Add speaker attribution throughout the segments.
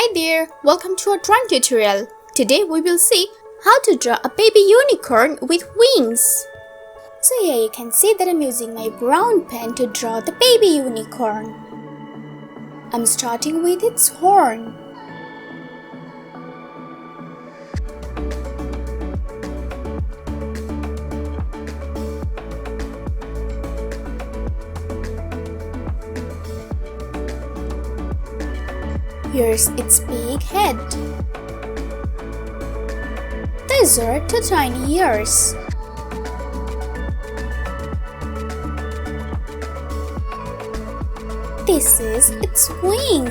Speaker 1: Hi there, welcome to our drawing tutorial. Today we will see how to draw a baby unicorn with wings. So here you can see that I'm using my brown pen to draw the baby unicorn. I'm starting with its horn. Here's its big head. These are two tiny ears. This is its wing.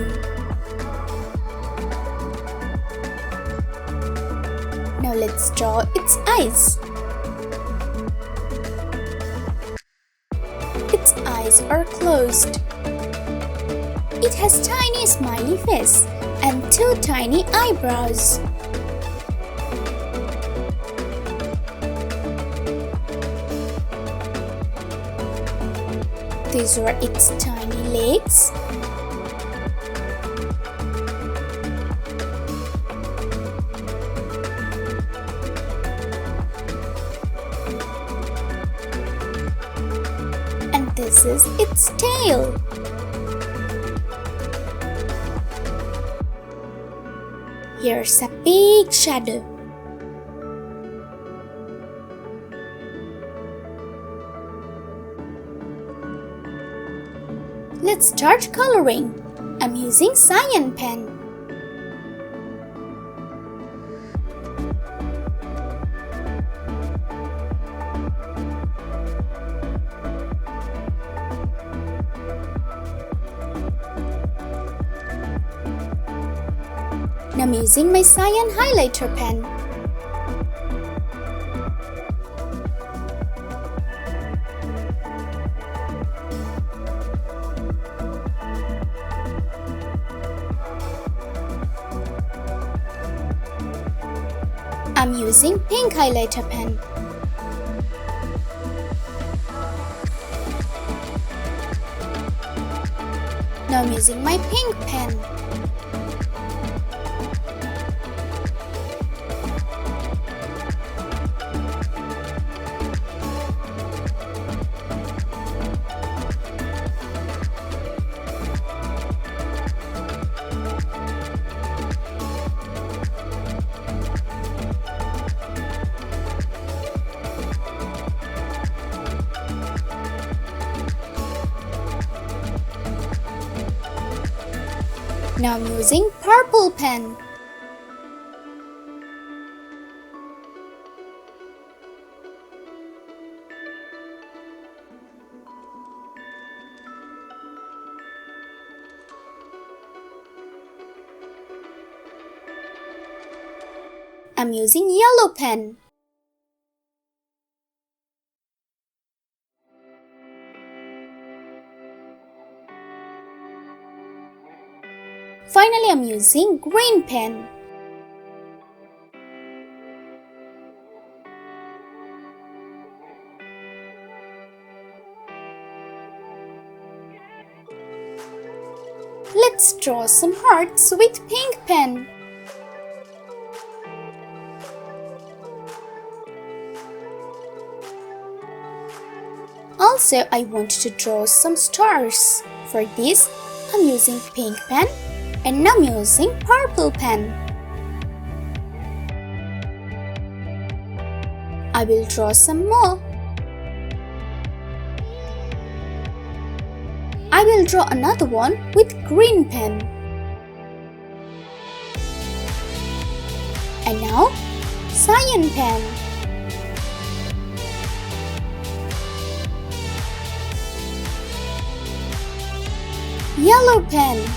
Speaker 1: Now let's draw its eyes. Its eyes are closed. It has tiny smiley face and two tiny eyebrows. These are its tiny legs. And this is its tail. Here's a big shadow. Let's start coloring. I'm using cyan pen. Now I'm using my cyan highlighter pen. I'm using pink highlighter pen. Now I'm using my pink pen. Now I'm using purple pen. I'm using yellow pen. Finally, I'm using green pen. Let's draw some hearts with pink pen. Also, I want to draw some stars. For this, I'm using pink pen. And now I'm using purple pen. I will draw some more. I will draw another one with green pen. And now, cyan pen. Yellow pen.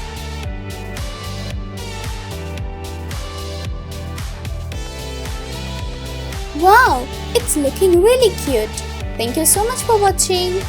Speaker 1: Wow, it's looking really cute. Thank you so much for watching.